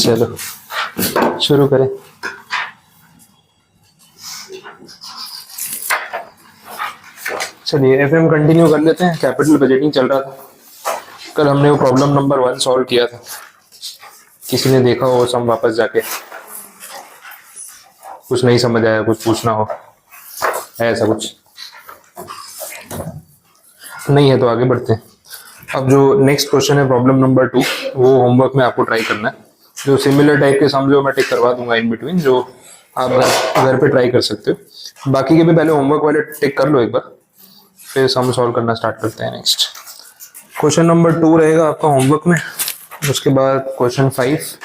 चलो शुरू करें। चलिए एफएम कंटिन्यू कर लेते हैं। कैपिटल बजटिंग चल रहा था कल, हमने वो प्रॉब्लम नंबर 1 सॉल्व किया था। किसी ने देखा हो सम वापस जाके, कुछ नहीं समझ आया, कुछ पूछना हो, है ऐसा कुछ नहीं है तो आगे बढ़ते हैं। अब जो नेक्स्ट क्वेश्चन है प्रॉब्लम नंबर 2, वो होमवर्क में आपको ट्राई करना है। जो सिमिलर टाइप के सम जो मैं टिक करवा दूंगा इन बिटवीन, जो आप घर पे ट्राई कर सकते हो। बाकी के भी पहले होमवर्क वाले टिक कर लो एक बार, फिर सम सॉल्व करना स्टार्ट करते हैं। नेक्स्ट क्वेश्चन नंबर 2 रहेगा आपका होमवर्क में, उसके बाद क्वेश्चन 5,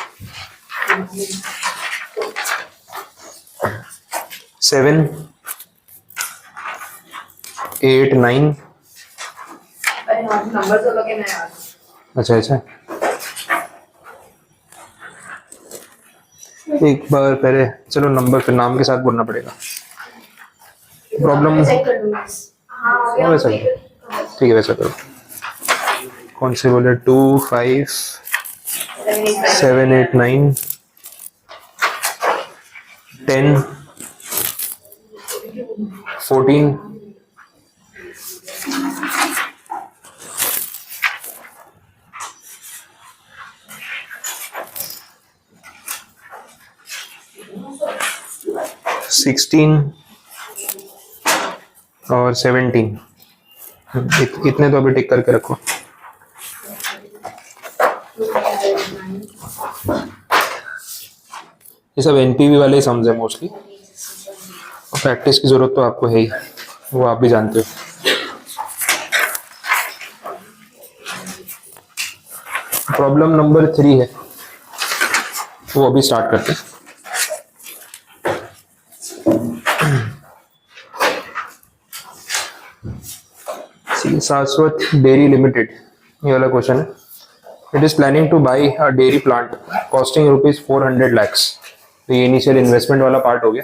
7, 8, 9। अच्छा अच्छा, एक बार पहले चलो नंबर फिर नाम के साथ बोलना पड़ेगा। प्रॉब्लम वैसा ठीक है, वैसा करो। कौन से बोले? 2, 5, 7, 8, 9, 10, 14, 16 और 17। इतने तो अभी टिक करके रखो। ये सब एनपीवी वाले ही समझे मोस्टली, और प्रैक्टिस की जरूरत तो आपको है ही, वो आप भी जानते हो। प्रॉब्लम नंबर 3 है, वो अभी स्टार्ट करते हैं। शाश्वत डेयरी लिमिटेड, ये वाला क्वेश्चन है। It is planning two by a dairy plant costing ₹400 lakhs। तो ये इनिशियल इन्वेस्टमेंट वाला पार्ट हो गया।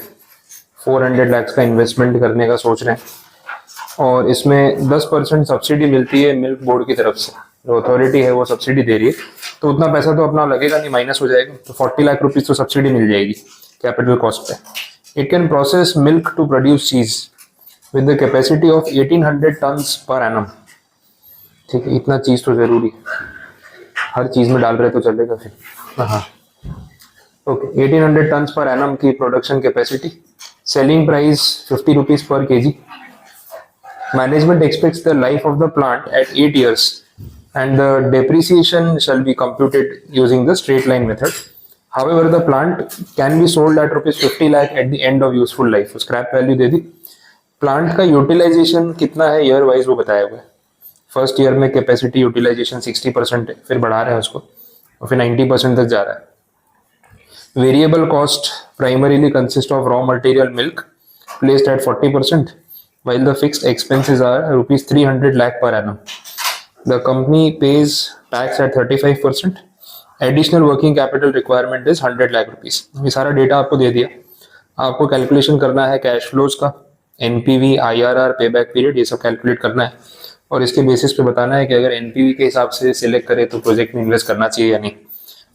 400 lakhs का इन्वेस्टमेंट करने का सोच रहे हैं, और इसमें 10% सब्सिडी मिलती है मिल्क बोर्ड की तरफ से। जो अथॉरिटी है वो सब्सिडी दे रही है, तो उतना पैसा तो अपना लगेगा नहीं, माइनस हो जाएगा। तो 40 लाख रुपीज तो सब्सिडी मिल जाएगी कैपिटल कॉस्ट पे। It can process milk to produce cheese with the capacity of 1800 tons per annum। ठीक है, इतना चीज तो जरूरी, हर चीज में डाल रहे तो चलेगा फिर। हाँ ओके, 1800 tons per annum की production capacity. Selling price 50 rupees per kg। Management aspects the life of the plant at 8 years and the depreciation shall be computed using the straight line method। However, the plant can be sold at ₹50 lakh at the end of useful life। Scrap value they the. Plant का utilisation कितना है year wise वो बताया हुआ है। First year में capacity utilisation 60% है, फिर बढ़ा रहे हैं उसको, और फिर 90% तक जा रहा है। Variable cost primarily consist of raw material milk placed at 40%, while the fixed expenses are ₹300 lakh per annum। The company pays tax at 35%। Additional working capital requirement is 100 lakh rupees। ये सारा डेटा आपको दे दिया। आपको calculation करना है cash flows का, NPV, IRR, payback period, ये सब कैलकुलेट करना है, और इसके बेसिस पे बताना है कि अगर एनपीवी के हिसाब से सिलेक्ट करें तो प्रोजेक्ट में इन्वेस्ट करना चाहिए या नहीं,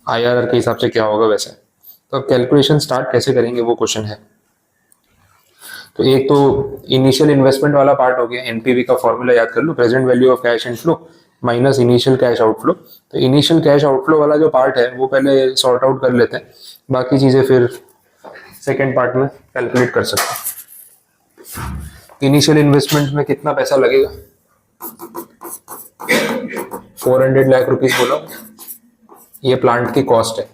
आईआरआर के हिसाब से क्या होगा वैसा। तो अब कैलकुलेशन स्टार्ट कैसे करेंगे वो क्वेश्चन है। तो एक तो इनिशियल इन्वेस्टमेंट वाला पार्ट हो गया। एनपीवी का फॉर्मूला याद कर लो, present value of cash inflow minus initial cash outflow. तो इनिशियल कैश आउटफ्लो वाला जो पार्ट है वो पहले सॉर्ट आउट कर लेते हैं, बाकी चीजें फिर सेकेंड पार्ट में कैलकुलेट कर सकते हैं। इनिशियल इन्वेस्टमेंट में कितना पैसा लगेगा? 400 लाख रुपीस बोला, ये प्लांट की कॉस्ट है,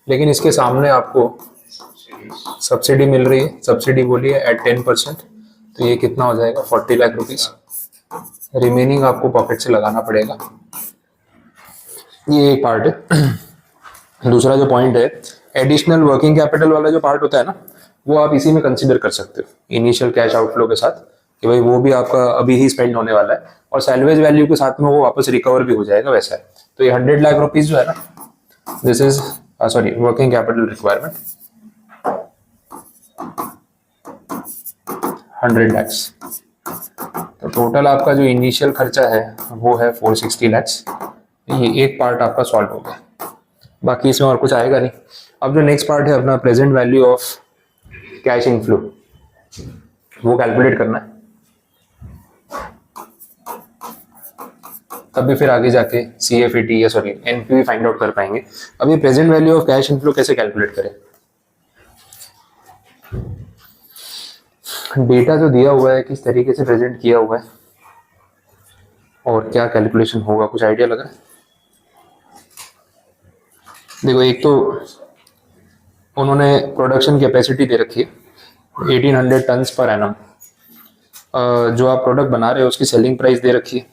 लेकिन इसके सामने आपको सब्सिडी मिल रही है। सब्सिडी बोली है एट 10%, तो ये कितना हो जाएगा? 40 लाख रुपीस। रिमेनिंग आपको पॉकेट से लगाना पड़ेगा। ये एक पार्ट है। दूसरा जो पॉइंट है, एडिशनल वर्किंग कैपिटल वाला जो पार्ट होता है ना, वो आप इसी में कंसीडर कर सकते हो इनिशियल कैश आउटफ्लो के साथ, कि भाई वो भी आपका अभी ही स्पेंड होने वाला है, और सैलवेज वैल्यू के साथ में वो वापस रिकवर भी हो जाएगा वैसा है। तो ये 100 लाख रुपीस जो है ना, this is sorry working capital requirement 100 lakhs। तो टोटल आपका जो इनिशियल खर्चा है वो है 460 lakhs। ये एक पार्ट आपका सॉल्व हो गया। बाकी इसमें और कुछ आएगा नहीं। अब जो नेक्स्ट पार्ट है अपना present value of cash inflow, वो कैलकुलेट करना है। तभी फिर आगे जाके CFAT या सॉरी NPV फाइंड आउट कर पाएंगे। अब ये present value of cash inflow कैसे कैलकुलेट करें? डेटा जो दिया हुआ है किस तरीके से प्रेजेंट किया हुआ है और क्या कैलकुलेशन होगा, कुछ आइडिया लग रहा है? देखो, एक तो उन्होंने प्रोडक्शन कैपेसिटी दे रखी है 1800 टन्स पर एनम। जो आप प्रोडक्ट बना रहे हो उसकी सेलिंग प्राइस दे रखी है,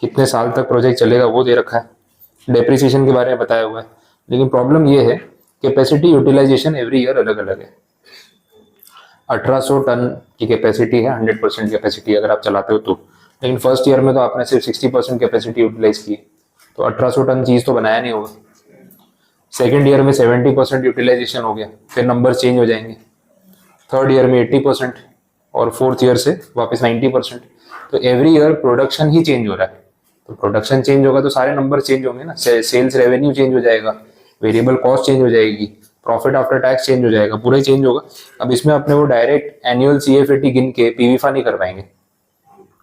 कितने साल तक प्रोजेक्ट चलेगा वो दे रखा है, डेप्रिसिएशन के बारे में बताया हुआ है। लेकिन प्रॉब्लम ये है कैपेसिटी यूटिलाइजेशन एवरी ईयर अलग अलग है। 1800 टन की कैपेसिटी है, 100% कैपेसिटी अगर आप चलाते हो तो, लेकिन फर्स्ट ईयर में तो आपने सिर्फ 60% कैपेसिटी यूटिलाइज की, तो 1800 टन चीज़ तो बनाया नहीं होगा। सेकेंड ईयर में 70% यूटिलाइजेशन हो गया, फिर नंबर चेंज हो जाएंगे। थर्ड ईयर में 80% और फोर्थ ईयर से वापस 90%। तो एवरी ईयर प्रोडक्शन ही चेंज हो रहा है, तो प्रोडक्शन चेंज होगा तो सारे नंबर चेंज होंगे ना। सेल्स रेवेन्यू चेंज हो जाएगा, वेरिएबल कॉस्ट चेंज हो जाएगी, प्रॉफिट आफ्टर टैक्स चेंज हो जाएगा, पूरा ही चेंज होगा। अब इसमें अपने वो डायरेक्ट एनुअल CFAT गिन के पीवीफा नहीं कर पाएंगे।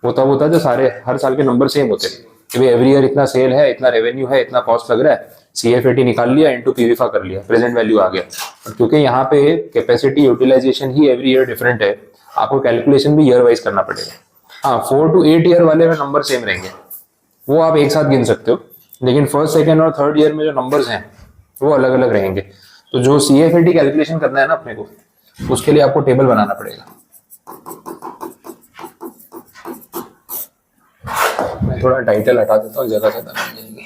वो तब होता है जो सारे हर साल के नंबर सेम होते हैं कि भाई एवरी ईयर इतना सेल है, इतना रेवेन्यू है, इतना कॉस्ट लग रहा है, CFAT निकाल लिया, इनटू पीवीफा कर लिया, प्रेजेंट वैल्यू आ गया। और क्योंकि यहाँ पे कैपेसिटी यूटिलाइजेशन ही एवरी ईयर डिफरेंट है, आपको कैलकुलेशन भी ईयर वाइज करना पड़ेगा। हाँ, 4 to 8 ईयर वाले में नंबर सेम रहेंगे, वो आप एक साथ गिन सकते हो, लेकिन फर्स्ट सेकेंड और थर्ड ईयर में जो नंबर्स हैं वो अलग अलग रहेंगे। तो जो CFAT कैलकुलेशन करना है ना अपने को, उसके लिए आपको टेबल बनाना पड़ेगा। मैं थोड़ा टाइटल हटा देता हूँ, जगह ज्यादा मिल जाएगी।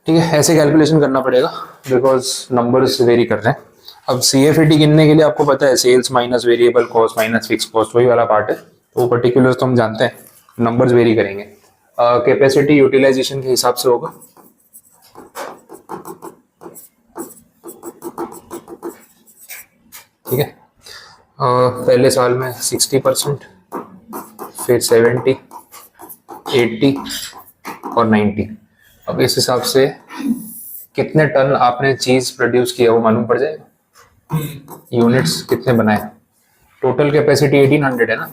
ठीक है, ऐसे कैलकुलेशन करना पड़ेगा बिकॉज नंबर्स वेरी कर रहे हैं। अब CFAT गिनने के लिए आपको पता है sales minus variable cost minus fix cost, वही वाला पार्ट है। तो वो पर्टिकुलर्स तो हम जानते हैं, नंबर्स वेरी करेंगे। कैपेसिटी यूटिलाइजेशन के हिसाब से होगा। ठीक है, पहले साल में 60%, फिर 70, 80 और 90। अब इस हिसाब से कितने टन आपने चीज प्रोड्यूस किया वो मालूम पड़ जाएगा, यूनिट्स कितने बनाए। टोटल कैपेसिटी 1800 है ना,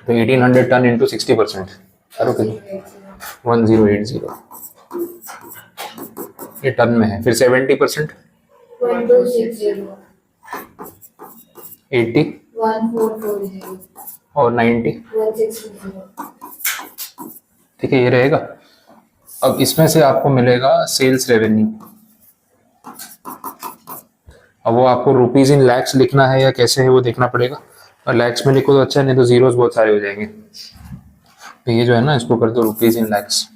तो 1800 टन इंटू 60%, 1080, ये टन में है। फिर 70%, 80 और 90, ठीक है, ये रहेगा। अब इसमें से आपको मिलेगा सेल्स रेवेन्यू। अब वो आपको रुपीज इन लैक्स लिखना है या कैसे है वो देखना पड़ेगा। और लैक्स में लिखो तो अच्छा, नहीं तो जीरोस बहुत सारे हो जाएंगे। तो ये जो है ना, इसको कर दो रुपीज इन लैक्स।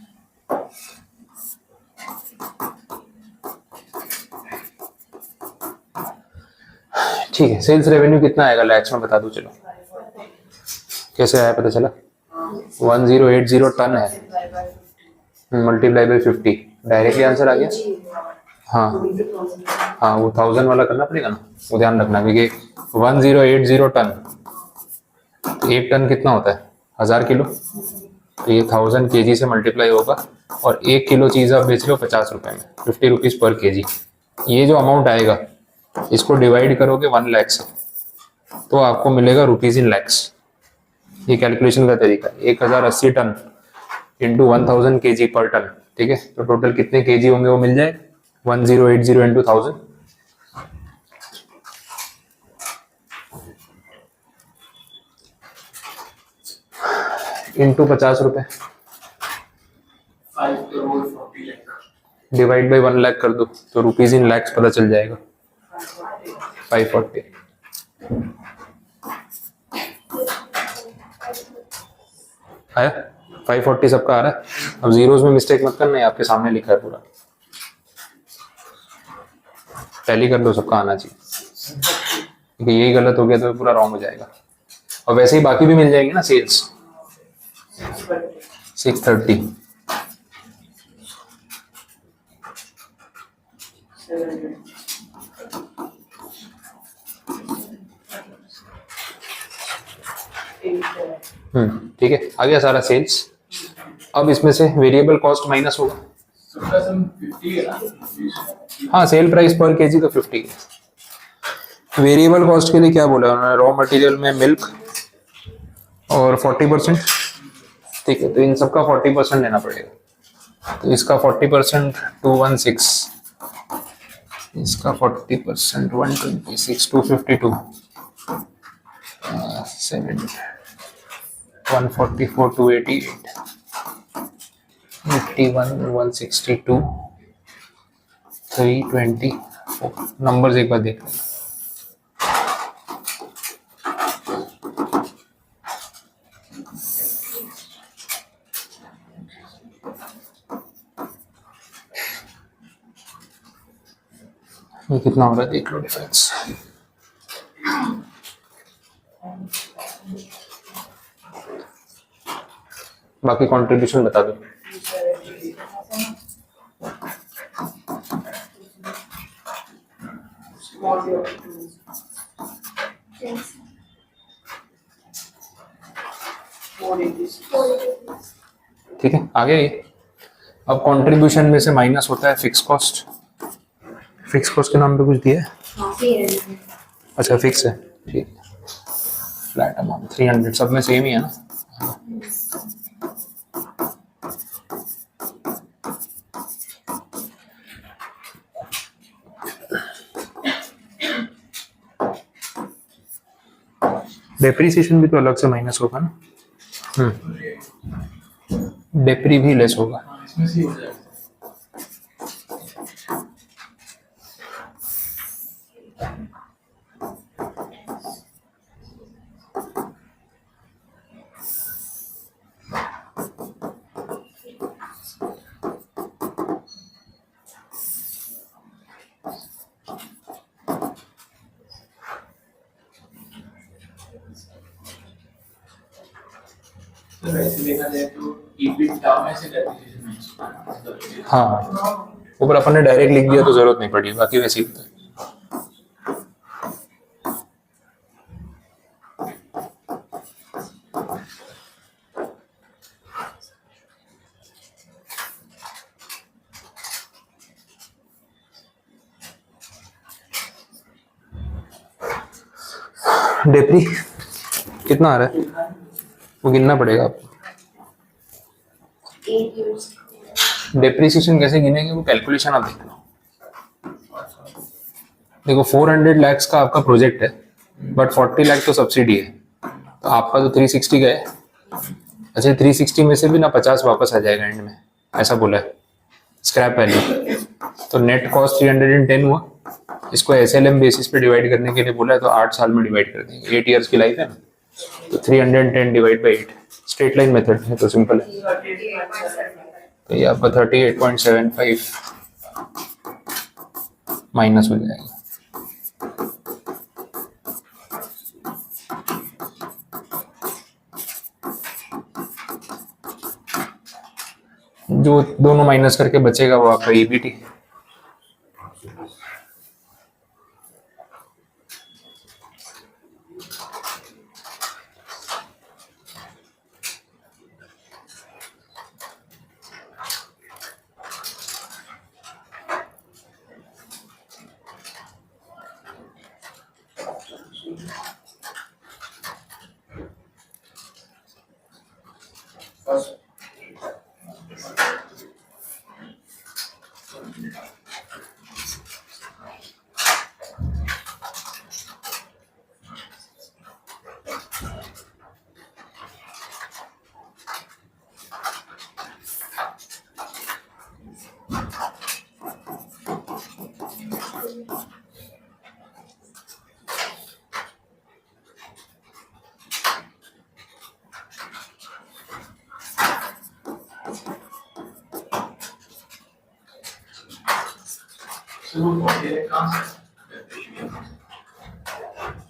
ठीक है, सेल्स रेवेन्यू कितना आएगा लैक्स में बता दो। चलो कैसे आया पता चला, 1080 टन है, मल्टीप्लाई बाई 50, डायरेक्टली आंसर आ गया। हाँ हाँ, वो 1000 वाला करना पड़ेगा ना, वो ध्यान रखना, क्योंकि 1080 टन, एक टन कितना होता है 1000 किलो, तो ये 1000 kg से मल्टीप्लाई होगा। और 1 किलो चीज़ आप बेच रहे हो 50 रुपए में, 50 रुपीज़ पर kg। ये जो अमाउंट आएगा इसको डिवाइड करोगे 1 लाख से, तो आपको मिलेगा रुपीज इन लैक्स। ये कैलकुलेशन का तरीका, 1080 टन इंटू 1000 kg पर टन। ठीक है, तो टोटल कितने kg होंगे वो मिल जाए, 1080 इंटू 1000, इंटू 50 रुपए, डिवाइड बाई 1 लाख कर दो, तो रुपीज इन लैक्स पता चल जाएगा, 540। आया 540 सबका आ रहा है। अब जीरोस में मिस्टेक मत करना, आपके सामने लिखा है पूरा, टैली कर लो, सबका आना चाहिए, क्योंकि यही गलत हो गया तो पूरा रॉन्ग हो जाएगा। और वैसे ही बाकी भी मिल जाएंगे ना सेल्स, 630. ठीक है, आ गया सारा सेल्स। अब इसमें से वेरिएबल कॉस्ट माइनस होगा। हाँ, सेल प्राइस पर केजी तो 50 है। वेरिएबल कॉस्ट के लिए क्या बोला उन्होंने? रॉ मटेरियल में मिल्क और 40%। ठीक है, तो इन सबका 40% लेना पड़ेगा। तो इसका 40% 216, इसका 40% 126, 252, 7, 144, 288, 81, 162, 324। नंबर्स एक बार देख लें। ये कितना हो रहा है देख लो डिफरेंस। बाकी कंट्रीब्यूशन बता दो। ठीक है, आगे। अब कंट्रीब्यूशन में से माइनस होता है फिक्स कॉस्ट। फिक्स कॉस्ट के नाम पे कुछ दिया है? अच्छा, फिक्स है, ठीक। फ्लैट अमाउंट 300, सब में सेम ही है ना? डेप्रीसिएशन भी तो अलग से माइनस होगा ना? डेप्री भी लेस होगा। हाँ, ऊपर अपन ने डायरेक्ट लिख दिया तो जरूरत नहीं पड़ी, बाकी वैसे ही होता है। डेप्री कितना आ रहा है वो गिनना पड़ेगा आपको। डेप्रीसिएशन कैसे गिनेंगे वो कैलकुलेशन आप देखना। देखो 400 लाख का आपका प्रोजेक्ट है, बट 40 लाख तो सब्सिडी है, तो आपका तो 360 गए। अच्छा, 360 में से भी ना 50 वापस आ जाएगा एंड में, ऐसा बोला है स्क्रैप वैल्यू। तो नेट कॉस्ट 310 हुआ। इसको SLM बेसिस पे डिवाइड करने के लिए बोला है, तो 8 साल में डिवाइड कर देंगे। 8 ईयर्स की लाइफ है ना, तो 310 divide by 8 straight line method है, तो सिंपल है। तो ये आपका 38.75 माइनस हो जाएगा। जो दोनों माइनस करके बचेगा वो आपका EBT।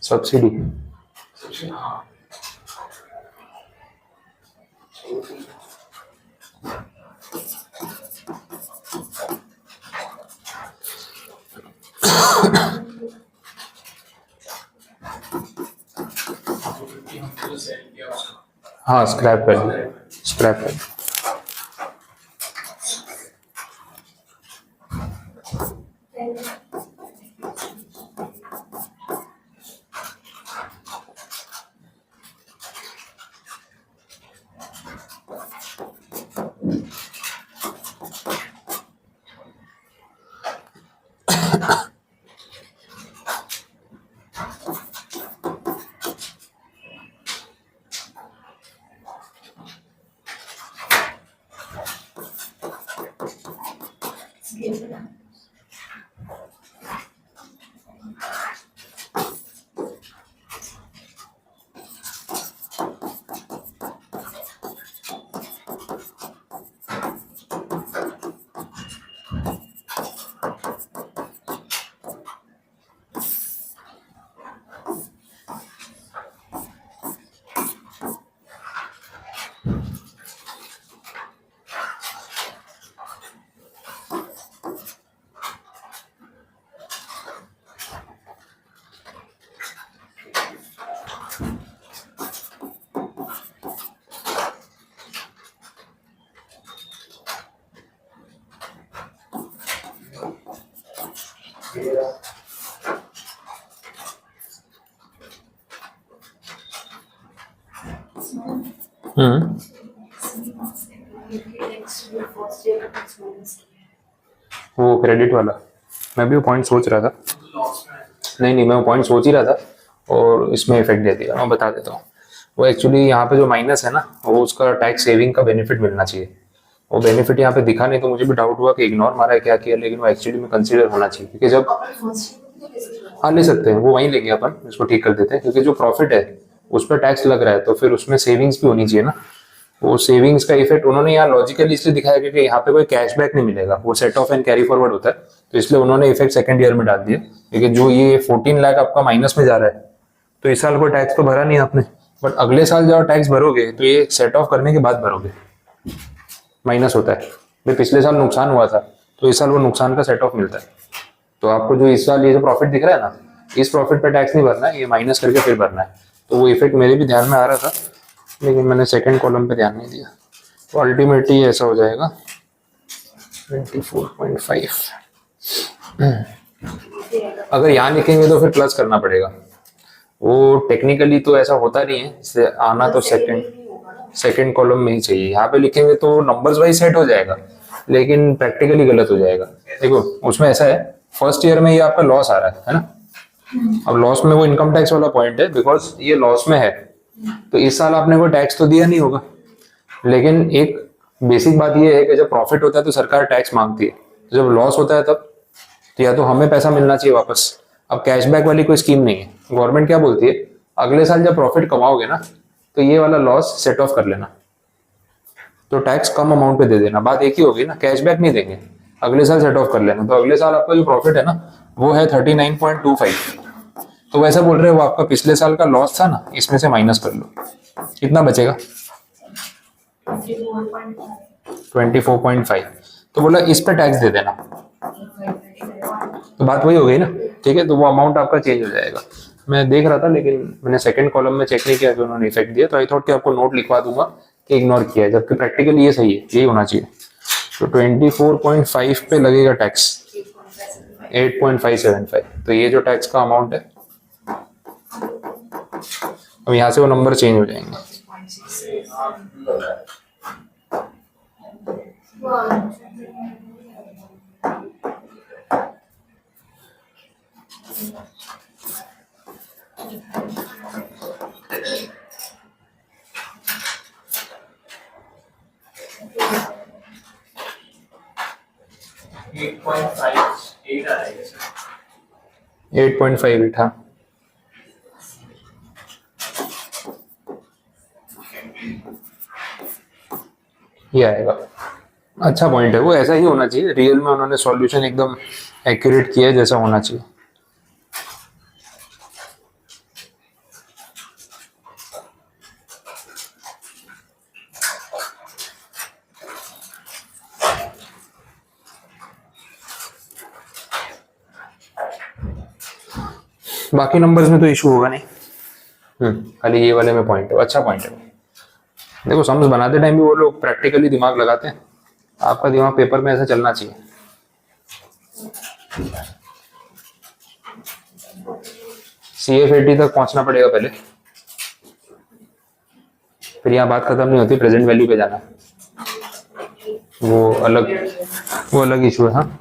सब्सिडी हाँ स्क्रैप वैल्यू, स्क्रैप वैल्यू। वो क्रेडिट वाला मैं भी वो पॉइंट सोच रहा था। नहीं मैं वो पॉइंट सोच ही रहा था और इसमें इफेक्ट दे दिया। मैं बता देता हूँ, वो एक्चुअली यहाँ पे जो माइनस है ना, वो उसका टैक्स सेविंग का बेनिफिट मिलना चाहिए। वो बेनिफिट यहाँ पे दिखा नहीं, तो मुझे भी डाउट हुआ कि इग्नोर मारा है क्या किया, लेकिन वो एक्चुअली में कंसीडर होना चाहिए। क्योंकि जब हाँ ले सकते हैं, वो वहीं लेंगे अपन, इसको ठीक कर देते हैं। क्योंकि जो प्रॉफिट है उस पर टैक्स लग रहा है, तो फिर उसमें सेविंग्स भी होनी चाहिए ना। वो सेविंग्स का इफेक्ट उन्होंने यहाँ लॉजिकली इसलिए दिखाया क्योंकि यहाँ पे कोई कैशबैक नहीं मिलेगा, वो set of and carry forward होता है, तो इसलिए उन्होंने इफेक्ट सेकंड ईयर में डाल दिया। लेकिन जो ये 14 लाख आपका माइनस में जा रहा है, तो इस साल कोई टैक्स तो भरा नहीं आपने, बट अगले साल जब टैक्स भरोगे तो ये सेट ऑफ करने के बाद भरोगे। माइनस होता है भाई, पिछले साल नुकसान हुआ था तो इस साल वो नुकसान का सेट ऑफ मिलता है। तो आपको जो इस साल ये जो प्रॉफिट दिख रहा है ना, इस प्रॉफिट पे टैक्स नहीं भरना है, ये माइनस करके फिर भरना है। तो वो इफेक्ट मेरे भी ध्यान में आ रहा था, लेकिन मैंने सेकंड कॉलम पे ध्यान नहीं दिया। तो अल्टीमेटली ऐसा हो जाएगा 24.5। अगर यहाँ लिखेंगे तो फिर प्लस करना पड़ेगा, वो टेक्निकली तो ऐसा होता नहीं है, इससे आना तो सेकंड कॉलम में ही चाहिए। यहाँ पे लिखेंगे तो नंबर्स वाइज सेट हो जाएगा, लेकिन प्रैक्टिकली गलत हो जाएगा। देखो उसमें ऐसा है, फर्स्ट ईयर में ये आपका लॉस आ रहा है ना। अब लॉस में वो इनकम टैक्स वाला पॉइंट है, बिकॉज ये लॉस में है, तो इस साल आपने कोई टैक्स तो दिया नहीं होगा। लेकिन एक बेसिक बात ये है कि जब प्रॉफिट होता है तो सरकार टैक्स मांगती है, जब लॉस होता है तब तो या तो हमें पैसा मिलना चाहिए वापस। अब कैशबैक वाली कोई स्कीम नहीं है। गवर्नमेंट क्या बोलती है, अगले साल जब प्रॉफिट कमाओगे ना, तो ये वाला लॉस सेट ऑफ कर लेना, तो टैक्स कम अमाउंट पे दे देना। बात एक ही होगी ना, कैशबैक नहीं देंगे, अगले साल सेट ऑफ कर लेना। तो अगले साल आपका जो प्रॉफिट है ना, वो है 39.25। तो वैसा बोल रहे हो, वो आपका पिछले साल का लॉस था ना, इसमें से माइनस कर लो, कितना बचेगा 24.5। तो बोला इस पे टैक्स दे देना, तो बात वही हो गई ना। ठीक है, तो वो अमाउंट आपका चेंज हो जाएगा। मैं देख रहा था, लेकिन मैंने सेकंड कॉलम में चेक नहीं किया कि उन्होंने इफेक्ट दिया, तो आई थॉट कि आपको नोट लिखवा दूंगा कि इग्नोर किया है, जबकि प्रैक्टिकली ये सही है, यही होना चाहिए। तो 24.5 पे लगेगा टैक्स 8.575। तो ये जो टैक्स का अमाउंट है, अब यहाँ से वो नंबर चेंज हो जाएंगे। एट पॉइंट फाइव 8.58 हाँ। ये आएगा। अच्छा पॉइंट है, वो ऐसा ही होना चाहिए। रियल में उन्होंने सॉल्यूशन एकदम एक्यूरेट किया है जैसा होना चाहिए। बाकी नंबर्स में तो इशू होगा नहीं। खाली ये वाले में पॉइंट है, अच्छा पॉइंट है। देखो सम्स बनाते टाइम भी वो लोग प्रैक्टिकली दिमाग लगाते हैं, आपका दिमाग पेपर में ऐसा चलना चाहिए। CF80 तक पहुंचना पड़ेगा पहले, फिर यहाँ बात खत्म नहीं होती, प्रेजेंट वैल्यू पे जाना, वो अलग इशू है। हाँ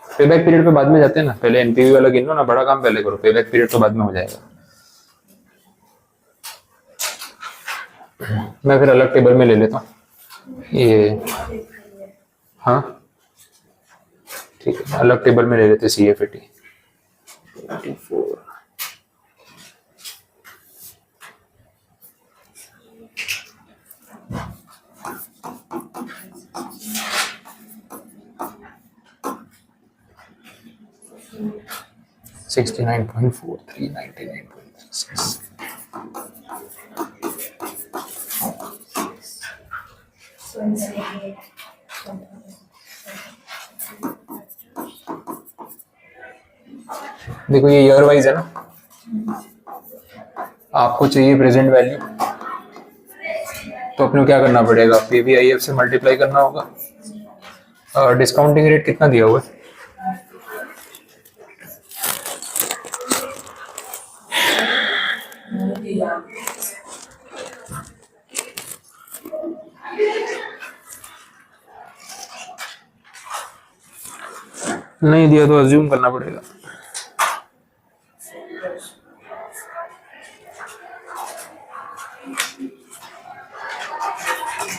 पेबैक पीरियड पे बाद में जाते हैं ना, पहले एनपीवी वाला गिन लो ना, बड़ा काम पहले करो, पेबैक पीरियड तो बाद में हो जाएगा। मैं फिर अलग टेबल में ले लेता हूँ ये। हाँ ठीक है, अलग टेबल में ले लेते CF80। 69.43, 99.36। देखो ये ईयर वाइज है ना, आपको चाहिए प्रेजेंट वैल्यू, तो अपने को क्या करना पड़ेगा, PVIF से मल्टीप्लाई करना होगा। डिस्काउंटिंग रेट कितना दिया हुआ है? नहीं दिया तो अज्यूम करना पड़ेगा।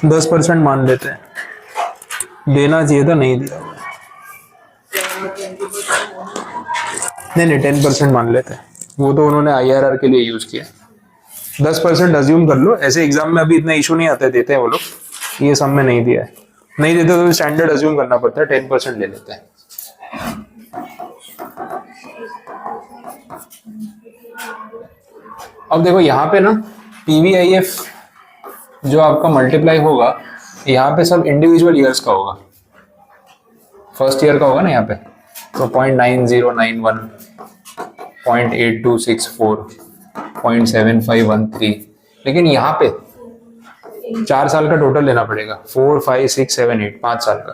दस % मान लेते हैं, देना चाहिए था, नहीं दिया। नहीं 10% मान लेते हैं, वो तो उन्होंने IRR के लिए यूज किया। 10% अज्यूम कर लो, ऐसे एग्जाम में अभी इतना इशू नहीं आता है, देते हैं वो लोग, ये सब में नहीं दिया है, नहीं देते तो स्टैंडर्ड अज्यूम करना पड़ता है, 10% ले लेते हैं। अब देखो यहाँ पे ना PVIF जो आपका मल्टीप्लाई होगा, यहाँ पे सब इंडिविजुअल ईयर्स का होगा, फर्स्ट ईयर का होगा ना यहाँ पे, तो 0.9091, 0.8264, 0.7513, लेकिन यहाँ पे 4 साल का टोटल लेना पड़ेगा, 4, 5, 6, 7, 8, 5 साल का,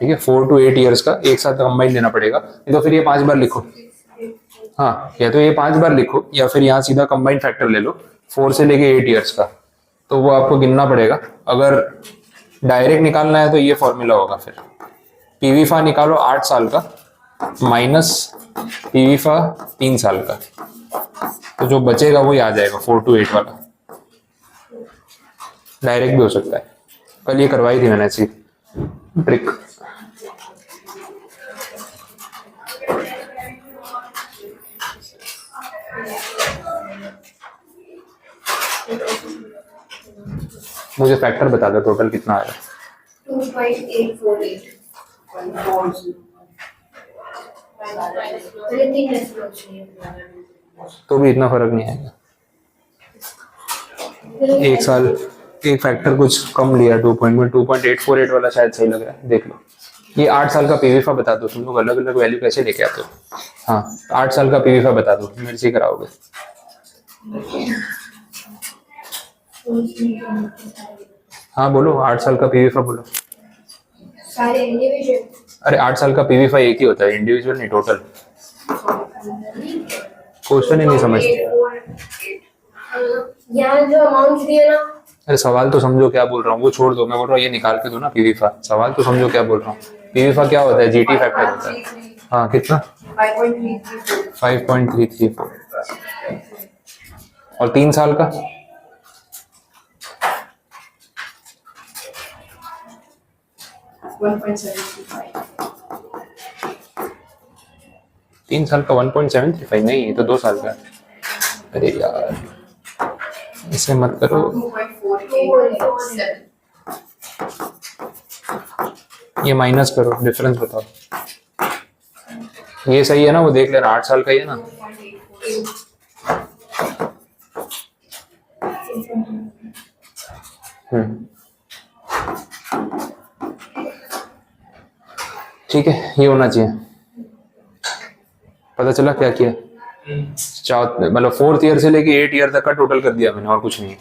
ठीक है, 4 to 8 ईयर्स का एक साथ कंबाइन लेना पड़ेगा। नहीं तो फिर ये 5 बार लिखो, हाँ या तो ये 5 बार लिखो, या फिर यहाँ सीधा कंबाइंड फैक्टर ले लो 4 से लेके 8 ईयर्स का, तो वो आपको गिनना पड़ेगा। अगर डायरेक्ट निकालना है तो ये फॉर्मूला होगा, फिर PVFA निकालो 8 साल का माइनस PVFA 3 साल का, तो जो बचेगा वही आ जाएगा 4 to 8 वाला। डायरेक्ट भी हो सकता है, कल ये करवाई थी मैंने ऐसी ट्रिक। मुझे फैक्टर बता दो टोटल कितना आएगा। 2.848. तो भी इतना फर्क नहीं आएगा, एक साल एक फैक्टर कुछ कम लिया 2.848 वाला शायद सही लग रहा है, देख लो। ये 8 साल का PVFA बता दो, तुम लोग अलग अलग वैल्यू कैसे लेके आते हो। हाँ 8 साल का PVFA बता दो, मेरे से कराओगे। हाँ बोलो, 8 साल का PVFA बोलो। सारे इंडिविजुअल। अरे 8 साल का PVFA एक ही होता है, इंडिविजुअल नहीं, टोटल। क्वेश्चन ही नहीं समझते। यहाँ जो अमाउंट दिए ना, अरे सवाल तो समझो क्या बोल रहा हूँ, वो छोड़ दो, मैं बोल रहा हूँ ये निकाल के दो ना PVFA। सवाल तो समझो क्या बोल रहा हूँ। PVFA क्या होता है, GT फैक्टर होता है। हाँ कितना, 5.334। और 3 साल का 1.735। 3 साल का 1.735 नहीं, ये तो 2 साल का। अरे यार ऐसे मत करो, 2.4887। ये माइनस करो, डिफरेंस बताओ। ये सही है ना, वो देख लेना, 8 साल का ही है ना। ठीक है, ये होना चाहिए। पता चला क्या किया। मतलब 4th ईयर से लेके 8 ईयर तक का टोटल कर दिया मैंने, और कुछ नहीं है।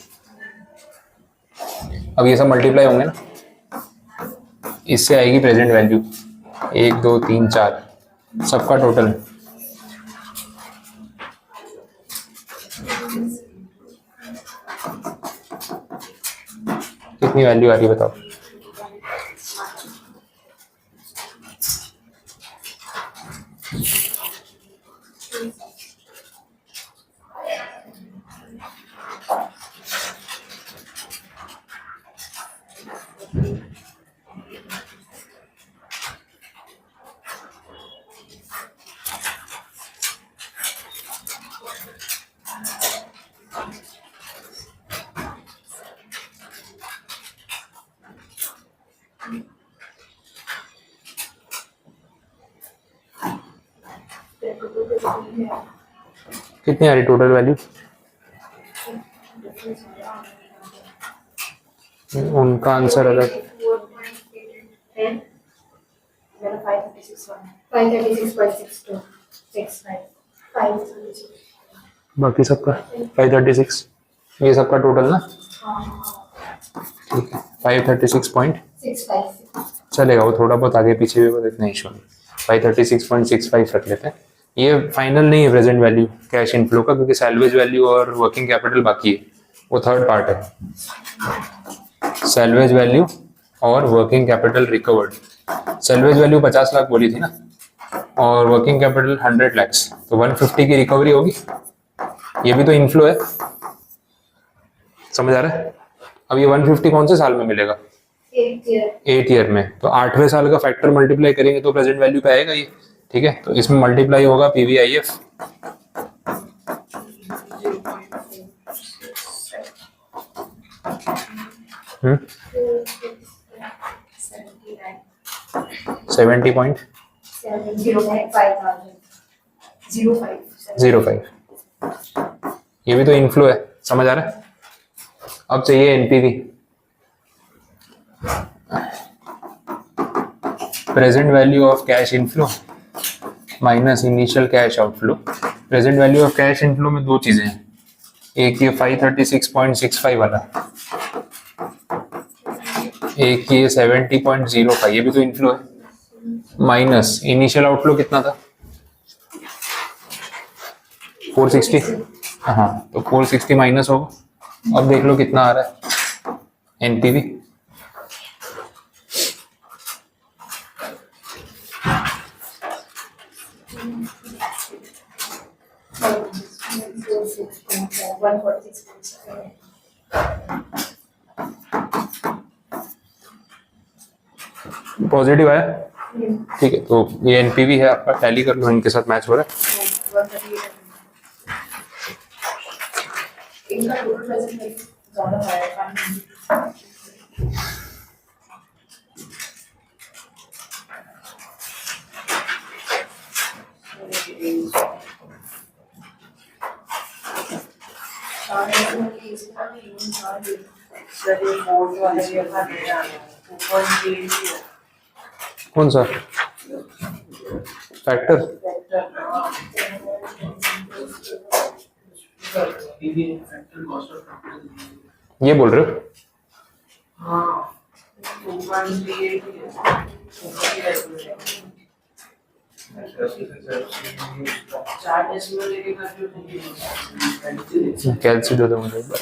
अब ये सब मल्टीप्लाई होंगे ना, इससे आएगी प्रेजेंट वैल्यू 1 2 3 4 सबका टोटल। कितनी वैल्यू आ रही है बताओ? कितनी आ रही टोटल वैल्यू? उनका आंसर अलग। 536.6265 बाकी सबका 536, ये सबका टोटल ना, ठीक है 536.65 चलेगा, वो थोड़ा बहुत आगे पीछे भी होगा, इतना इशू नहीं। 536.65 रख लेते हैं। ये फाइनल नहीं है प्रेजेंट वैल्यू कैश इनफ्लो का, क्योंकि सैलवेज वैल्यू और वर्किंग कैपिटल बाकी है, वो थर्ड पार्ट है। सैलवेज वैल्यू और working capital recovered. Salvage value 50 lakh बोली थी ना, और वर्किंग कैपिटल 100 लैक्स, तो 150 की रिकवरी होगी। ये भी तो इनफ्लो है, समझ आ रहा है? अब ये 150 कौन से साल में मिलेगा? 8 ईयर में। तो 8वें साल का फैक्टर मल्टीप्लाई करेंगे तो प्रेजेंट वैल्यू पे आएगा ये, ठीक है। तो इसमें मल्टीप्लाई होगा पीवीआईएफ, हम्म 70.05। ये भी तो इनफ्लो है, समझ आ रहा है? अब चाहिए NPV, present value of cash inflow minus initial cash outflow. Present value of cash inflow में दो चीजें हैं, एक ये 536.65 वाला, एक ये 70.05, ये भी तो इनफ्लो है, माइनस इनिशियल आउटफ्लो कितना था? 460। हाँ, तो 460 माइनस होगा। अब देख लो कितना आ रहा है एनपीवी। पॉजिटिव आया, ठीक है। तो ये एनपीवी है आपका, टैली कर लो, इनके साथ मैच हो रहा है। कौन सा फैक्टर? ये बोल रहे हो? कैलसी दे दो मुझे एक बार।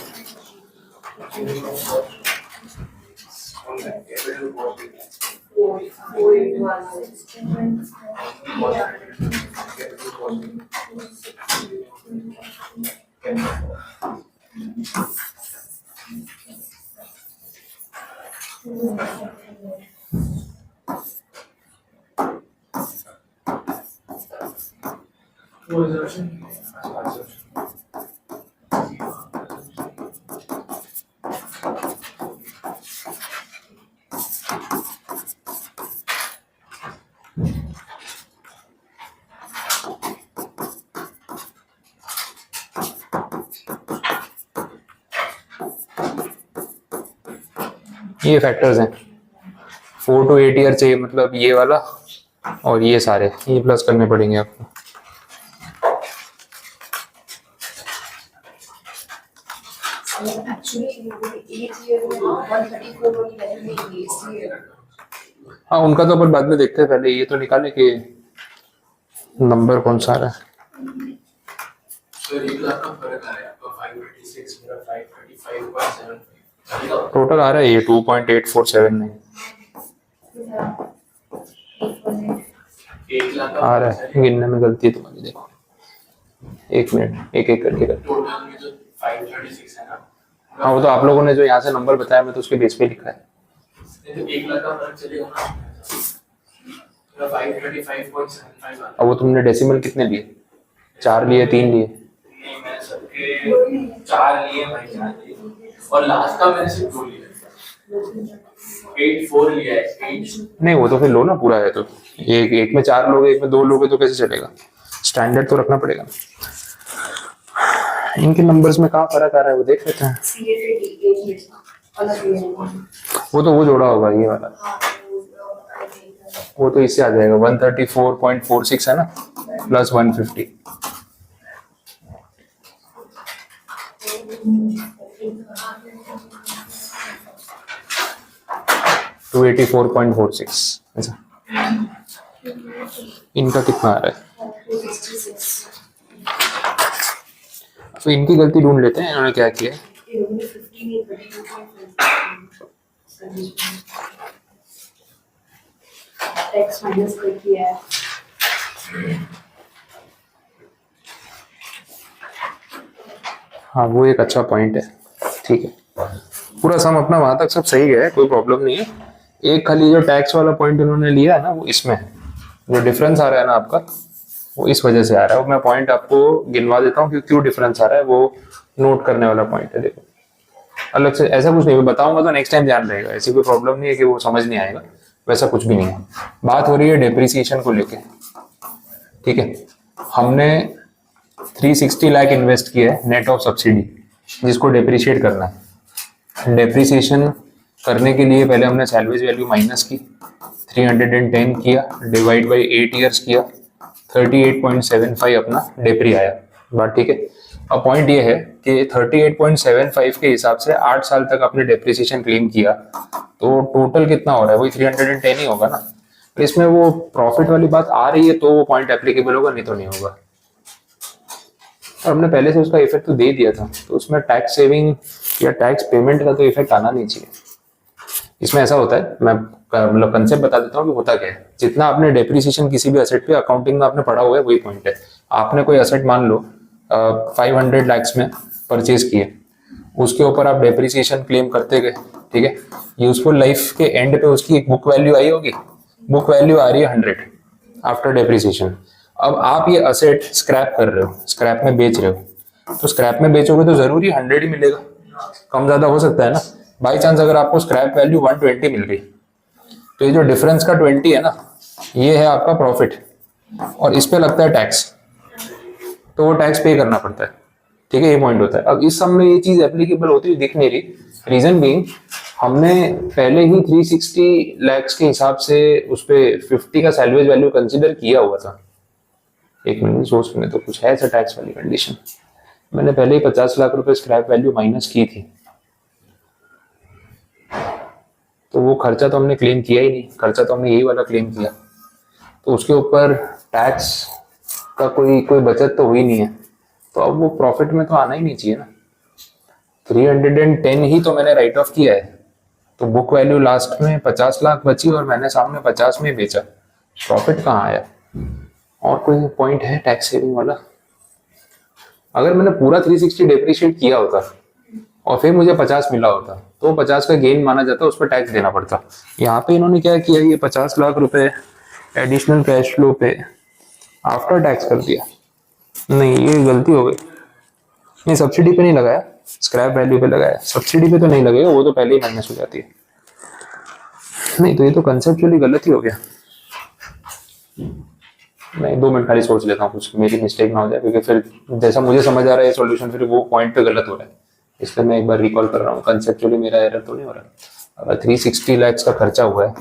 ये फैक्टर्स हैं, 4 to 8 ईयर चाहिए, मतलब ये वाला और ये सारे, ये प्लस करने पड़ेंगे आपको। ईयर में 134 वाली वैल्यू नहीं थी इसलिए। हाँ उनका तो अपन बाद में देखते हैं, पहले ये तो निकाले कि नंबर कौन सा आ रहा है। सर 1 लाख का फर्क आ रहा है आपका 536 मेरा 535.75 टोटल आ रहा है ये 2.847 1 लाख का आ रहा है। गिनने में गलती है तुम्हारी, देखो 1 मिनट एक एक करके कर। टोटल में जो 536 है ना, हाँ वो तो आप लोगों ने जो यहाँ से नंबर बताया मैं तो उसके बेस पे लिखा है। तो 1 लाख का फर्क चलेगा ना, मेरा 535.75 आ अब वो तुमने डेसिमल कितने लिए, 4 लिए 3 लिए? नहीं मैं सबके 4 लिए भाई, 4 लिए और लास्ट का मैंने सिर्फ 2 लिया, 84 लिया है 8। नहीं वो तो फिर लो ना पूरा है तो, एक में 4 लोगे एक में 2 लोगे तो कैसे चलेगा, स्टैंडर्ड तो रखना पड़ेगा। इनके नंबर्स में कहाँ फर्क आ रहा है वो देख लेते हैं। वो तो वो जोड़ा होगा ये वाला, वो तो इससे आ जाएगा 134.46 है ना प्लस 150। टू 84.46 ऐसा। इनका कितना आ रहा है, तो इनकी गलती ढूंढ लेते हैं इन्होंने क्या किया है। टैक्स माइनस कर किया है। हाँ वो एक अच्छा पॉइंट है, ठीक है। पूरा सम अपना वहां तक सब सही है, कोई प्रॉब्लम नहीं है। एक खाली जो टैक्स वाला पॉइंट इन्होंने लिया है ना, वो इसमें जो डिफरेंस आ रहा है ना आपका, वो इस वजह से आ रहा है। वो मैं पॉइंट आपको गिनवा देता हूँ कि क्यों डिफरेंस आ रहा है, वो नोट करने वाला पॉइंट है। देखो अलग से ऐसा कुछ नहीं, मैं बताऊंगा तो नेक्स्ट टाइम ध्यान रहेगा, ऐसी कोई प्रॉब्लम नहीं है कि वो समझ नहीं आएगा, वैसा कुछ भी नहीं है। बात हो रही है डेप्रिसिएशन को लेके, ठीक है। हमने 360 लाख इन्वेस्ट किया है नेट ऑफ सब्सिडी, जिसको डेप्रिशिएट करना है। डेप्रिसिएशन करने के लिए पहले हमने सैलवेज वैल्यू माइनस की, 310 किया, डिवाइड बाई 8 ईयर्स किया, 38.75 अपना डेप्री आया। बात ठीक है। अब पॉइंट ये है कि 38.75 के हिसाब से 8 साल तक आपने डेप्रिसिएशन क्लेम किया, तो टोटल कितना हो रहा है, वही 310 ही होगा ना। तो इसमें वो प्रॉफिट वाली बात आ रही है तो वो पॉइंट एप्लीकेबल होगा, नहीं तो नहीं होगा। और हमने पहले से उसका इफेक्ट तो दे दिया था, तो उसमें टैक्स सेविंग या टैक्स पेमेंट का तो इफेक्ट आना नहीं चाहिए। इसमें ऐसा होता है, मैं मतलब कंसेप्ट बता देता हूँ कि होता क्या है। जितना आपने डेप्रिसिएशन किसी भी असेट पे अकाउंटिंग में आपने पढ़ा हुआ है, वही पॉइंट है। आपने कोई असेट मान लो 500 लाख में परचेज किए, उसके ऊपर आप डेप्रिसिएशन क्लेम करते गए, ठीक है। यूजफुल लाइफ के एंड पे उसकी एक बुक वैल्यू आई होगी, बुक वैल्यू आ रही है 100 आफ्टर डेप्रिसिएशन। अब आप ये असेट स्क्रैप कर रहे हो, स्क्रैप में बेच रहे हो, तो स्क्रैप में बेचोगे तो जरूरी 100 ही मिलेगा, कम ज्यादा हो सकता है ना। बाई चांस अगर आपको स्क्रैप वैल्यू 120 मिल गई, तो ये जो डिफरेंस का 20 है ना, ये है आपका प्रॉफिट, और इस पे लगता है टैक्स, तो वो टैक्स पे करना पड़ता है, ठीक है। ये पॉइंट होता है। अब इस सब में ये चीज एप्लीकेबल होती हुई दिख नहीं रही, रीजन बीइंग हमने पहले ही 360 लाख के हिसाब से उस पे 50 का सैलवेज वैल्यू कंसीडर किया हुआ था। एक मिनट सोच में, तो कुछ है ऐसा टैक्स वाली कंडीशन। मैंने पहले ही 50 लाख रुपए स्क्रैप वैल्यू माइनस की थी, तो वो खर्चा तो हमने क्लेम किया ही नहीं, खर्चा तो हमने यही वाला क्लेम किया, तो उसके ऊपर टैक्स का कोई बचत तो हुई नहीं है, तो अब वो प्रॉफिट में तो आना ही नहीं चाहिए ना। 310 ही तो मैंने राइट ऑफ किया है, तो बुक वैल्यू लास्ट में 50 लाख बची और मैंने सामने 50 में बेचा, प्रॉफिट कहाँ आया। और कोई पॉइंट है टैक्स सेविंग वाला? अगर मैंने पूरा 360 डेप्रिशिएट किया होता और फिर मुझे 50 मिला होता, तो 50 का गेन माना जाता, उस पर टैक्स देना पड़ता। यहाँ पे इन्होंने क्या किया, ये 50 लाख रुपए एडिशनल कैश फ्लो पे आफ्टर टैक्स कर दिया। नहीं ये गलती हो गई, नहीं सब्सिडी पे नहीं लगाया, स्क्रैप वैल्यू पे लगाया। सब्सिडी पे तो नहीं लगेगा, वो तो पहले ही माइनस हो जाती है। नहीं तो ये तो कंसेप्चुअली गलत ही हो गया। मैं 2 मिनट खाली सोच लेता हूँ, कुछ मेरी मिस्टेक ना हो जाए, क्योंकि फिर जैसा मुझे समझ आ रहा है सॉल्यूशन, फिर वो पॉइंट पे गलत हो रहा है, इसलिए मैं एक बार रिकॉल कर रहा हूँ। कंसेप्चुअली मेरा एरर तो नहीं हो रहा। अगर 360 लाख का खर्चा हुआ है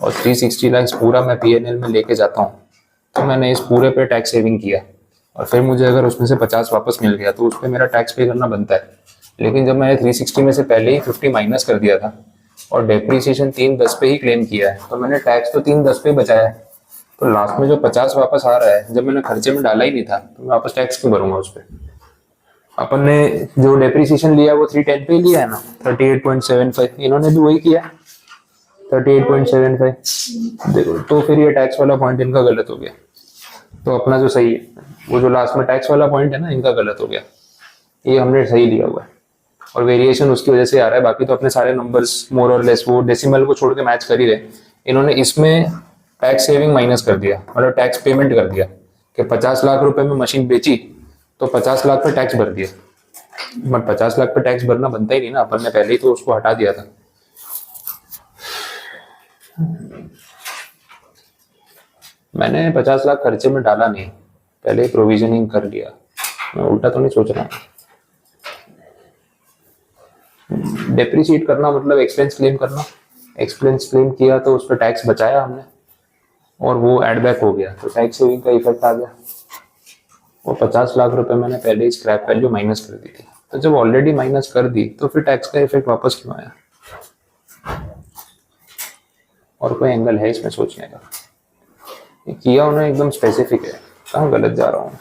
और 360 लाख पूरा मैं पीएनएल में लेके जाता हूँ, तो मैंने इस पूरे पे टैक्स सेविंग किया, और फिर मुझे अगर उसमें से 50 वापस मिल गया, तो उस पर मेरा टैक्स पे करना बनता है। लेकिन जब मैंने 360 में से पहले ही 50 माइनस कर दिया था और डेप्रीसिएशन 310 पे ही क्लेम किया है, तो मैंने टैक्स तो 310 पे ही बचाया है। तो लास्ट में जो 50 वापस आ रहा है, जब मैंने खर्चे में डाला ही नहीं था, तो मैं वापस टैक्स क्यों भरूंगा उस पर? अपन ने जो डेप्रीसिएशन लिया वो 310 पे ही लिया है ना, 38.75। इन्होंने भी वही किया, 38.75। देखो, तो फिर ये टैक्स वाला पॉइंट इनका गलत हो गया। तो अपना जो सही है, वो जो लास्ट में टैक्स वाला पॉइंट है ना, इनका गलत हो गया। ये हमने सही लिया हुआ है और वेरिएशन उसकी वजह से आ रहा है। बाकी तो अपने सारे नंबर्स मोर और लेस वो डेसिमल को छोड़ के मैच कर ही रहे। इन्होंने इसमें टैक्स सेविंग माइनस कर दिया, मतलब टैक्स पेमेंट कर दिया कि 50 लाख रुपए में मशीन बेची तो 50 लाख पे टैक्स भर दिया। बट 50 लाख पे टैक्स भरना बनता ही नहीं ना, अपन ने पहले ही तो उसको हटा दिया था। मैंने 50 लाख खर्चे में डाला नहीं, पहले ही प्रोविजनिंग कर लिया। मैं उल्टा तो नहीं सोच रहा। डेप्रिशिएट करना मतलब एक्सपेंस क्लेम करना। एक्सपेंस क्लेम किया तो उस पर टैक्स बचाया हमने और वो एड बैक हो गया, तो टैक्स सेविंग का इफेक्ट आ गया। वो 50 लाख रुपए मैंने पहले ही स्क्रैप वैल्यू माइनस कर दी थी, तो जब ऑलरेडी माइनस कर दी तो फिर टैक्स का इफेक्ट वापस क्यों आया? और कोई एंगल है इसमें सोचने का? ये किया उन्होंने एकदम स्पेसिफिक है, कहाँ गलत जा रहा हूँ?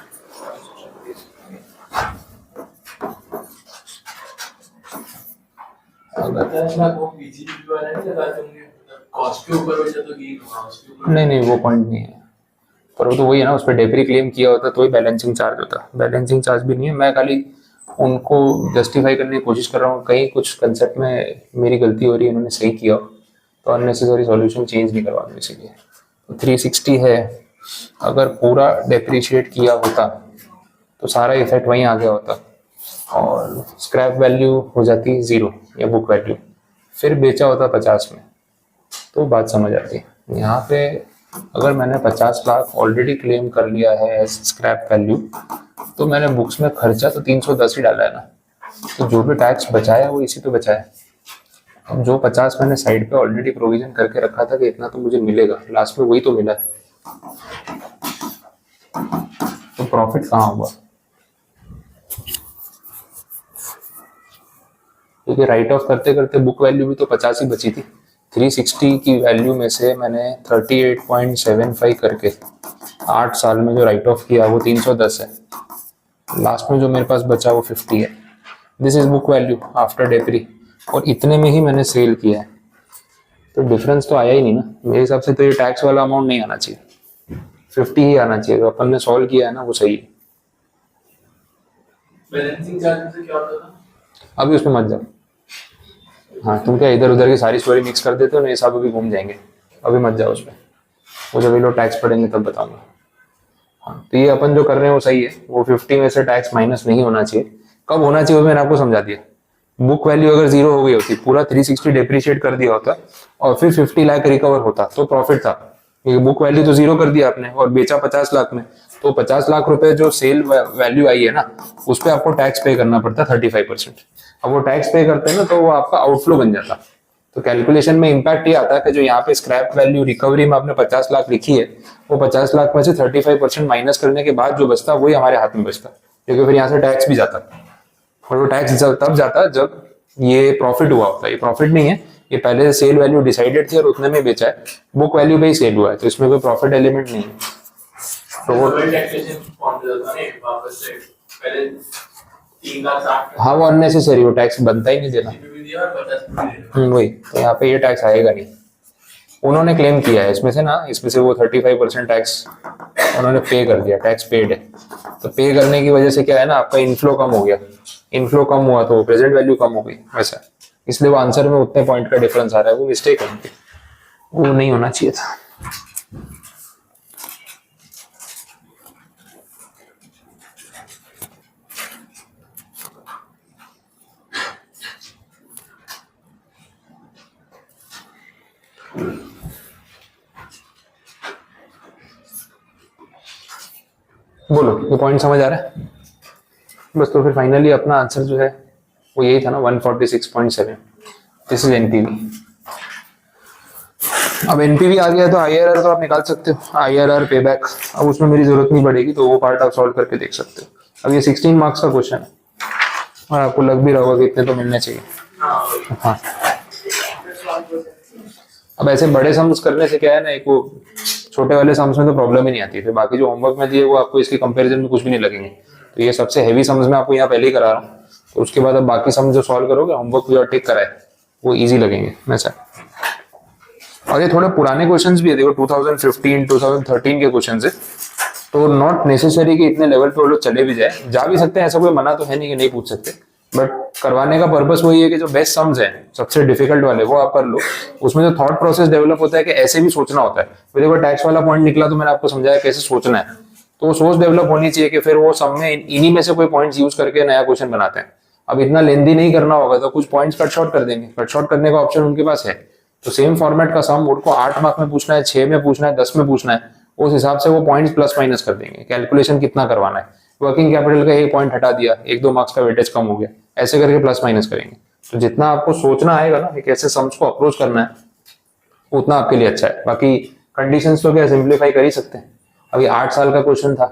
नहीं, वो पॉइंट नहीं है। पर वो तो वही है ना, उस पर डेप्री क्लेम किया होता तो ही बैलेंसिंग चार्ज होता। बैलेंसिंग चार्ज भी नहीं है। मैं खाली उनको जस्टिफाई करने की कोशिश कर रहा हूँ, कहीं कुछ कंसेप्ट में मेरी गलती हो रही है, उन्होंने सही किया तो अननेसेसरी सॉल्यूशन चेंज नहीं करवा दूँ इसीलिए। तो 360 है, अगर पूरा डेप्रीशिएट किया होता तो सारा इफेक्ट वहीं आ गया होता और स्क्रैप वैल्यू हो जाती 0 या बुक वैल्यू, फिर बेचा होता 50 में, तो बात समझ आती। यहाँ पे अगर मैंने 50 लाख ऑलरेडी क्लेम कर लिया है एज स्क्रैप वैल्यू, तो मैंने बुक्स में खर्चा तो 310 ही डाला है ना, तो जो भी टैक्स बचाया वो इसी पे बचाया। अब जो 50 मैंने साइड पे ऑलरेडी प्रोविजन करके रखा था कि इतना तो मुझे मिलेगा, लास्ट में वही तो मिला, तो प्रॉफिट कहाँ हुआ? क्योंकि राइट ऑफ करते करते बुक वैल्यू भी तो 50 ही बची थी। 360 की वैल्यू में से मैंने 38.75 करके 8 साल में जो राइट ऑफ किया वो 310 है। लास्ट में जो मेरे पास बचा वो 50 है। This is book value after depre, और इतने में ही मैंने सेल किया है, तो डिफरेंस तो आया ही नहीं ना। मेरे हिसाब से तो ये टैक्स वाला अमाउंट नहीं आना चाहिए, 50 ही आना चाहिए। तो अपन ने सॉल्व किया है ना, वो सही है। बैलेंसिंग चार्ज से क्या होता था? अभी उसमें मत जाओ। हाँ, तुम क्या इधर उधर की सारी स्टोरी मिक्स कर देते हो ना, ये सब अभी घूम जाएंगे। अभी मत जाओ उसमें, वो जब ये लोग टैक्स पढ़ेंगे तब बताऊंगा। हाँ, तो ये अपन जो कर रहे हैं वो सही है। वो 50 में से टैक्स माइनस नहीं होना चाहिए। कब होना चाहिए वो मैंने आपको समझा दिया। बुक वैल्यू अगर 0 हो गई होती, पूरा 360 डेप्रीशिएट कर दिया होता और फिर 50 लाख रिकवर होता तो प्रॉफिट था। बुक वैल्यू तो 0 कर दिया आपने और बेचा 50 लाख में, तो 50 लाख रुपए जो सेल वैल्यू आई है ना, उस पर आपको टैक्स पे करना पड़ता 35%। अब वो टैक्स पे करते हैं ना, तो वो आपका आउटफ्लो बन जाता। तो कैलकुलेशन में इंपैक्ट ये आता है कि जो यहाँ पे स्क्रैप वैल्यू रिकवरी में आपने 50 लाख लिखी है, वो 50 लाख में से 35% माइनस करने के बाद जो बचता वही हमारे हाथ में बचता, क्योंकि फिर यहाँ से टैक्स भी जाता। और वो टैक्स तब जाता जब ये प्रॉफिट हुआ होता है। ये प्रॉफिट नहीं है, ये पहले से सेल वैल्यू डिसाइडेड थी और उतने में बेचा है, बुक वैल्यू पे ही सेल हुआ है, तो इसमें कोई प्रॉफिट एलिमेंट नहीं है। तो वो टैक्सेशन पॉइंट देता है वापस से पहले 3,60,000। हाँ, वो अननेसेसरी, वो टैक्स बनता ही नहीं देना। वही, तो यहाँ पे ये टैक्स आएगा नहीं। उन्होंने क्लेम किया है इसमें से ना, इसमें से वो 35% टैक्स उन्होंने पे कर दिया, टैक्स पेड है। तो पे करने की वजह से क्या है ना, आपका इनफ्लो कम हो गया। इनफ्लो कम हुआ तो प्रेजेंट वैल्यू कम हो गई, वैसा। इसलिए वो आंसर में उतने पॉइंट का डिफरेंस आ रहा है, वो मिस्टेक है, वो नहीं होना चाहिए था। बोलो, ये पॉइंट समझ आ रहा है? बस, तो फिर फाइनली अपना आंसर जो है वो यही था ना, 146.7। This is NPV. अब एनपीवी आ गया तो आईआरआर तो आप निकाल सकते हो, आईआरआर पे बैक। अब उसमें मेरी जरूरत नहीं पड़ेगी, तो वो पार्ट आप सॉल्व करके देख सकते हो। अब ये 16 मार्क्स का क्वेश्चन है। और आपको लग भी रहा होगा कि इतने तो मिलने चाहिए। हाँ हाँ, अब ऐसे बड़े सम्स करने से क्या है ना, एक वो छोटे वाले सम्स में तो प्रॉब्लम ही नहीं आती, फिर बाकी जो होमवर्क में दिए वो आपको इसके कंपैरिजन में कुछ भी नहीं लगेंगे। तो ये सबसे हैवी सम्स में आपको यहाँ पहले ही करा रहा हूँ, तो उसके बाद अब बाकी सम्स जो सॉल्व करोगे होमवर्क जो टेक कराए वो इजी लगेंगे वैसा। और ये थोड़े पुराने क्वेश्चंस भी है, देखो 2015 2013 के क्वेश्चंस है, तो नॉट नेसेसरी कि इतने लेवल पे वो लोग चले भी जाए, जा भी सकते हैं, ऐसा कोई मना तो है नहीं कि नहीं पूछ सकते, बट करवाने का पर्पस वही है कि जो बेस्ट सम्स है सबसे डिफिकल्ट वाले वो आप कर लो। उसमें जो थॉट प्रोसेस डेवलप होता है कि ऐसे भी सोचना होता है, फिर देखो टैक्स वाला पॉइंट निकला तो मैंने आपको समझाया कैसे सोचना है, तो वो सोच डेवलप होनी चाहिए कि फिर वो सब में इन्हीं में से कोई पॉइंट्स यूज करके नया क्वेश्चन बनाते हैं। अब इतना लेंदी नहीं करना होगा तो कुछ पॉइंट्स कट शॉर्ट कर देंगे, कट शॉर्ट करने का ऑप्शन उनके पास है। तो सेम फॉर्मेट का सम उनको 8 मार्क में पूछना है, 6 में पूछना है, 10 में पूछना है, उस हिसाब से वो पॉइंट्स प्लस माइनस कर देंगे, कैलकुलेशन कितना करवाना है, वर्किंग कैपिटल का एक पॉइंट हटा दिया, 1-2 मार्क्स का वेटेज कम हो गया, ऐसे करके प्लस माइनस करेंगे। तो जितना आपको सोचना आएगा ना कि कैसे सम्स को अप्रोच करना है उतना आपके लिए अच्छा है। बाकी कंडीशंस तो क्या सिंप्लीफाई कर ही सकते हैं। अभी 8 साल का क्वेश्चन था,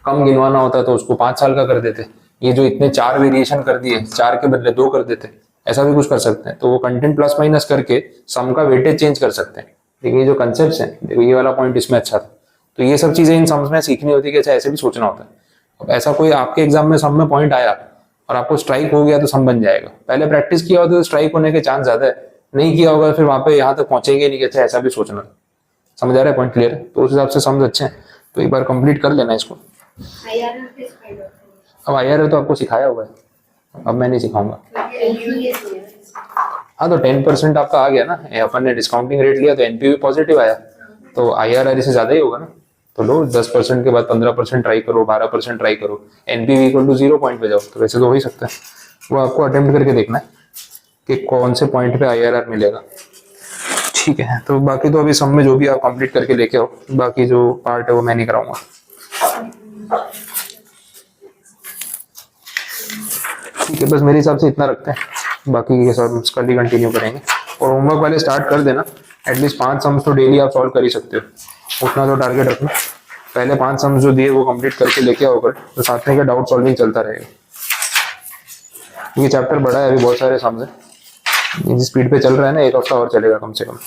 कम गिनवाना होता तो उसको 5 साल का कर देते, ये जो इतने 4 वेरिएशन कर दिए 4 के बदले 2 कर देते, ऐसा भी कुछ कर सकते हैं। तो वो कंटेंट प्लस माइनस करके सम का वेटेज चेंज कर सकते हैं। देखिए जो कंसेप्ट है, देखो ये वाला पॉइंट इसमें अच्छा था, तो ये सब चीजें इन सम्स में सीखनी होती है कि अच्छा ऐसे भी सोचना होता है। अब ऐसा कोई आपके एग्जाम में सम में पॉइंट आया और आपको स्ट्राइक हो गया तो सम बन जाएगा, पहले प्रैक्टिस किया होता तो स्ट्राइक होने के चांस ज्यादा है, नहीं किया होगा फिर वहां पे यहाँ तक पहुंचेंगे नहीं कि अच्छा ऐसा भी सोचना। समझ आ रहा है पॉइंट, क्लियर है? तो उस हिसाब से समझ अच्छे हैं, तो एक बार कंप्लीट कर लेना इसको। अब IRR तो आपको सिखाया हुआ है, अब मैं नहीं सिखाऊंगा। हाँ तो 10% आपका आ गया ना, अपन ने डिस्काउंटिंग रेट लिया तो NPV पॉजिटिव आया, तो IRR इससे ज्यादा ही होगा ना। तो लो 10% के बाद 15% ट्राई करो, 12% ट्राई करो, NPV = 0 पॉइंट पे जाओ, तो वैसे तो हो ही सकता है। वो आपको अटेम्प्ट करके देखना है कि कौन से पॉइंट पे IRR मिलेगा, ठीक है। तो बाकी तो अभी सब में जो भी आप कंप्लीट करके लेके आओ, बाकी जो पार्ट है वो मैं नहीं कराऊंगा, ठीक है। बस मेरे हिसाब से इतना रखते हैं, बाकी ये सब कल ही कंटिन्यू करेंगे। और होमवर्क वाले स्टार्ट कर देना, एटलीस्ट 5 सम्स तो डेली आप सॉल्व कर ही सकते हो, उतना तो टारगेट रखना। पहले 5 सम्स जो दिए वो कंप्लीट करके लेके आओ कर, तो साथ में क्या डाउट सॉल्विंग चलता रहेगा। ये चैप्टर बड़ा है, अभी बहुत सारे सम्स है, जिस स्पीड पे चल रहा है ना 1 हफ्ता और चलेगा कम से कम।